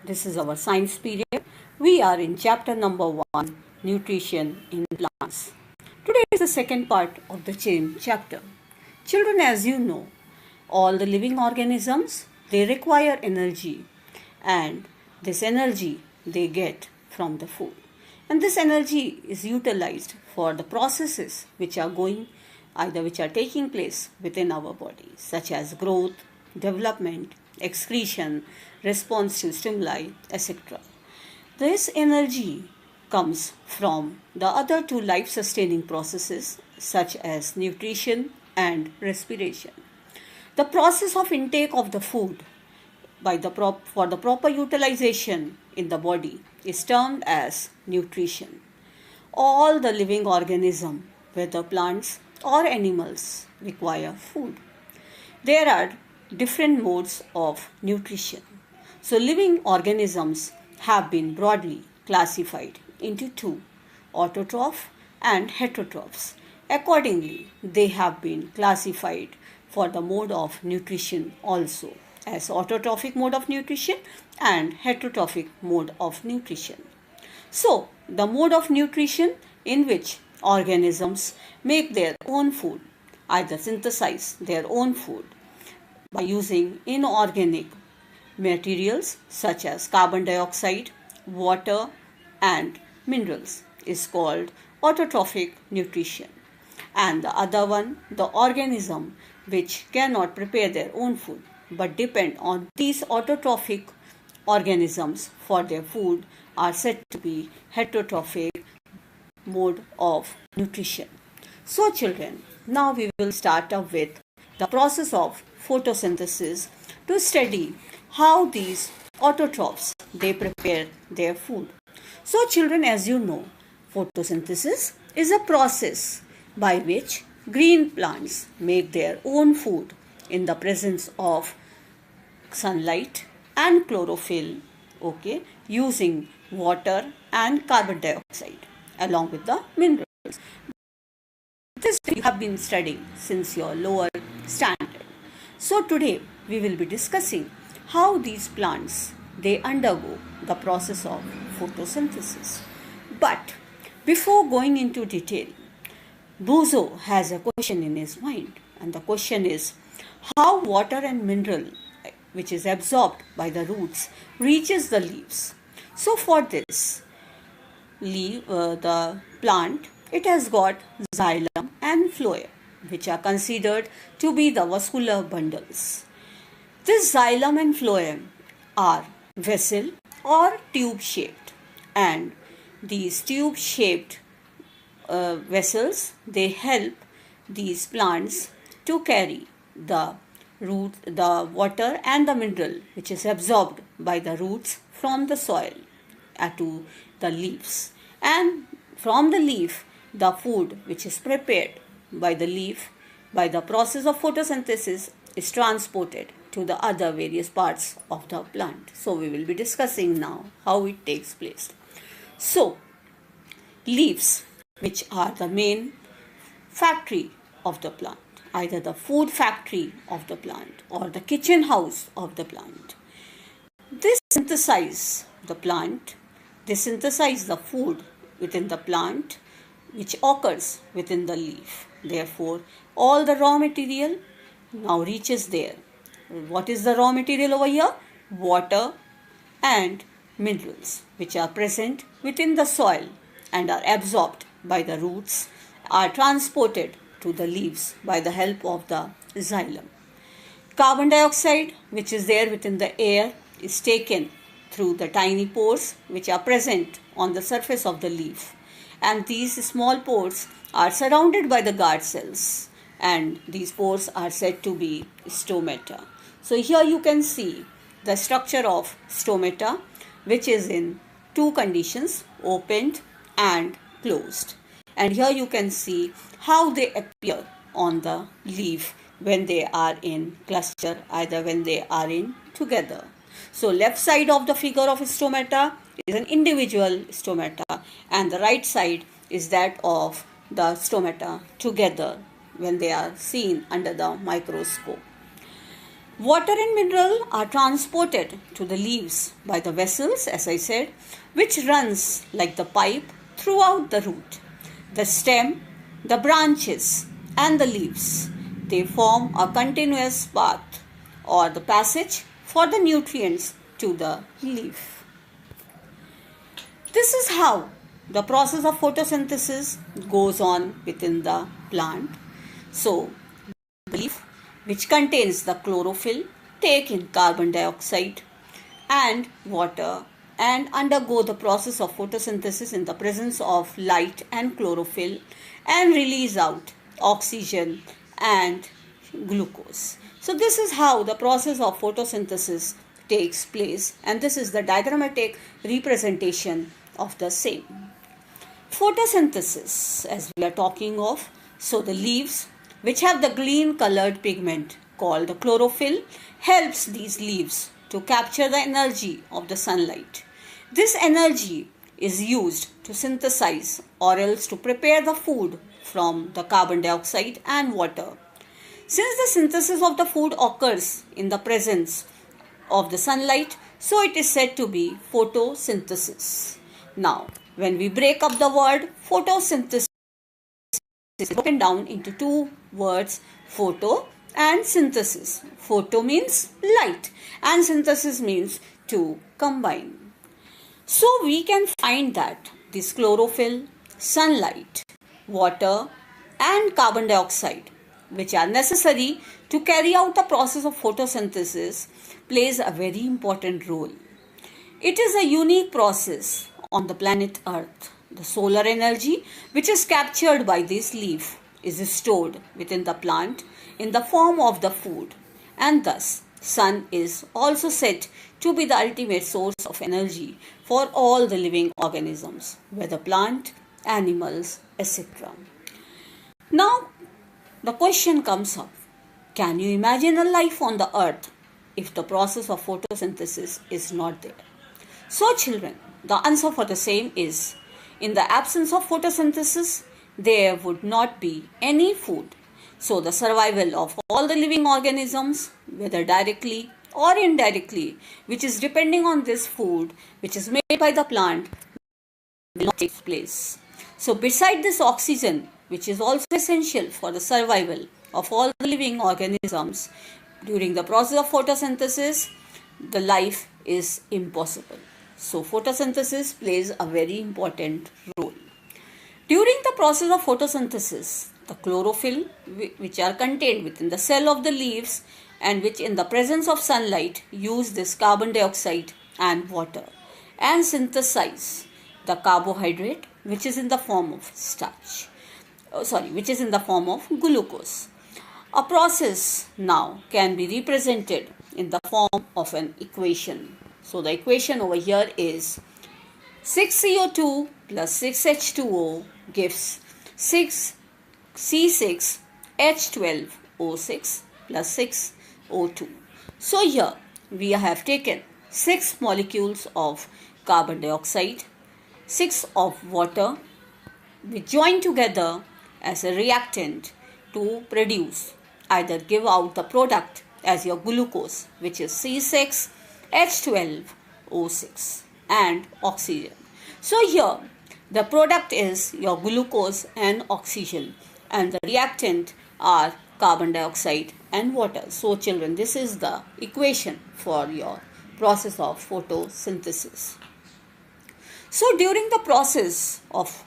This is our science period. We are in chapter number 1, Nutrition in Plants. Today is the second part of the same chapter. Children, as you know, all the living organisms, they require energy, and this energy they get from the food. And this energy is utilized for the processes which are taking place within our body, such as growth, development, excretion, response to stimuli, etc. This energy comes from the other two life sustaining processes, such as nutrition and respiration. The process of intake of the food for the proper utilization in the body is termed as nutrition. All the living organisms, whether plants or animals, require food. There are different modes of nutrition. So, living organisms have been broadly classified into two, autotroph and heterotrophs. Accordingly, they have been classified for the mode of nutrition also as autotrophic mode of nutrition and heterotrophic mode of nutrition. So, the mode of nutrition in which organisms make their own food, either synthesize their own food by using inorganic materials such as carbon dioxide, water, and minerals, is called autotrophic nutrition. And the other one, the organism which cannot prepare their own food but depend on these autotrophic organisms for their food, are said to be heterotrophic mode of nutrition. So children, now we will start up with the process of photosynthesis to study how these autotrophs they prepare their food. So children, as you know, photosynthesis is a process by which green plants make their own food in the presence of sunlight and chlorophyll, using water and carbon dioxide along with the minerals. This you have been studying since your lower standard. So today we will be discussing how these plants they undergo the process of photosynthesis. But before going into detail, Bozo has a question in his mind, and the question is how water and mineral which is absorbed by the roots reaches the leaves. So for this the plant, it has got xylem and phloem, which are considered to be the vascular bundles. This xylem and phloem are vessel or tube shaped, and these tube shaped vessels they help these plants to carry the water and the mineral which is absorbed by the roots from the soil to the leaves, and from the leaf the food which is prepared by the leaf by the process of photosynthesis is transported to the other various parts of the plant. So we will be discussing now how it takes place. So leaves, which are the main factory of the plant, either the food factory of the plant or the kitchen house of the plant, they synthesize the food within the plant which occurs within the leaf. Therefore, all the raw material now reaches there. What is the raw material over here? Water and minerals which are present within the soil and are absorbed by the roots are transported to the leaves by the help of the xylem. Carbon dioxide which is there within the air is taken through the tiny pores which are present on the surface of the leaf, and these small pores are surrounded by the guard cells, and these pores are said to be stomata. So here you can see the structure of stomata, which is in two conditions, opened and closed. And here you can see how they appear on the leaf when they are in cluster, either when they are in together. So left side of the figure of stomata is an individual stomata, and the right side is that of the stomata together when they are seen under the microscope. Water and mineral are transported to the leaves by the vessels, as I said, which runs like the pipe throughout the root, the stem, the branches, and the leaves. They form a continuous path or the passage for the nutrients to the leaf. This is how the process of photosynthesis goes on within the plant. So, the leaf, which contains the chlorophyll, take in carbon dioxide and water and undergo the process of photosynthesis in the presence of light and chlorophyll and release out oxygen and glucose. So this is how the process of photosynthesis takes place, and this is the diagrammatic representation of the same. Photosynthesis, as we are talking of, so the leaves which have the green colored pigment called the chlorophyll helps these leaves to capture the energy of the sunlight. This energy is used to synthesize or else to prepare the food from the carbon dioxide and water. Since the synthesis of the food occurs in the presence of the sunlight, so it is said to be photosynthesis. Now, when we break up the word photosynthesis, is broken down into two words, photo and synthesis. Photo means light and synthesis means to combine. So we can find that this chlorophyll, sunlight, water and carbon dioxide, which are necessary to carry out the process of photosynthesis, plays a very important role. It is a unique process on the planet Earth. The solar energy which is captured by this leaf is stored within the plant in the form of the food, and thus sun is also said to be the ultimate source of energy for all the living organisms, whether plant, animals, etc. Now the question comes up, can you imagine a life on the earth if the process of photosynthesis is not there? So children, the answer for the same is, in the absence of photosynthesis, there would not be any food. So the survival of all the living organisms, whether directly or indirectly, which is depending on this food, which is made by the plant, will not take place. So beside this oxygen, which is also essential for the survival of all the living organisms, during the process of photosynthesis, the life is impossible. So photosynthesis plays a very important role. During the process of photosynthesis, the chlorophyll, which are contained within the cell of the leaves and which in the presence of sunlight use this carbon dioxide and water and synthesize the carbohydrate, which is in the form of starch. Which is in the form of glucose. A process now can be represented in the form of an equation. So the equation over here is 6CO2 plus 6H2O gives 6C6H12O6 plus 6O2. So here we have taken 6 molecules of carbon dioxide, 6 of water, which join together as a reactant to produce, either give out the product as your glucose, which is C6H12O6 and oxygen. So here the product is your glucose and oxygen and the reactant are carbon dioxide and water. So children, this is the equation for your process of photosynthesis. So during the process of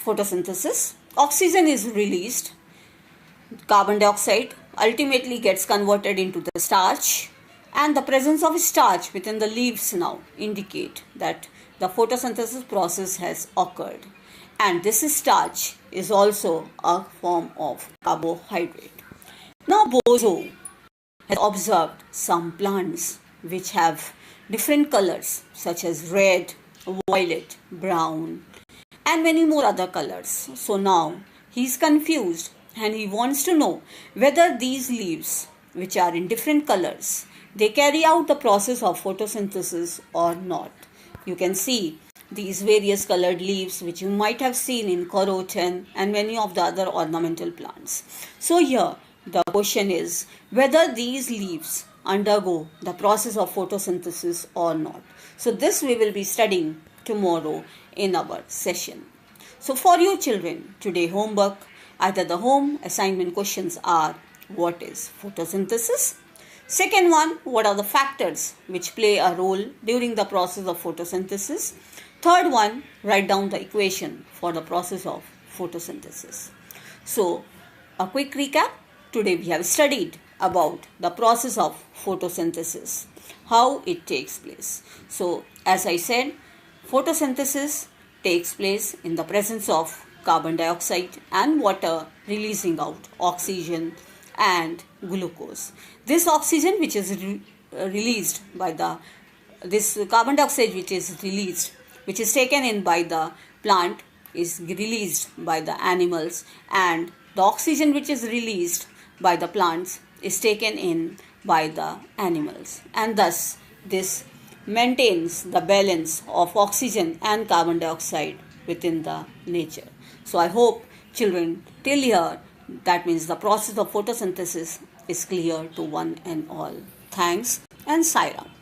photosynthesis, oxygen is released, carbon dioxide ultimately gets converted into the starch, and the presence of starch within the leaves now indicate that the photosynthesis process has occurred, and this starch is also a form of carbohydrate. Now Bozo has observed some plants which have different colors such as red, violet, brown and many more other colors. So now he is confused and he wants to know whether these leaves, which are in different colors, they carry out the process of photosynthesis or not. You can see these various colored leaves which you might have seen in corotan and many of the other ornamental plants. So here the question is whether these leaves undergo the process of photosynthesis or not. So this we will be studying tomorrow in our session. So for you children, today homework, either the home assignment questions are, what is photosynthesis? Second one, what are the factors which play a role during the process of photosynthesis? Third one, write down the equation for the process of photosynthesis. So a quick recap, today we have studied about the process of photosynthesis, how it takes place. So as I said, photosynthesis takes place in the presence of carbon dioxide and water releasing out oxygen and glucose. This oxygen which is released by this carbon dioxide which is released, which is taken in by the plant, is released by the animals, and the oxygen which is released by the plants is taken in by the animals, and thus this maintains the balance of oxygen and carbon dioxide within the nature. So I hope children till here, that means the process of photosynthesis is clear to one and all. Thanks and Sai Ram.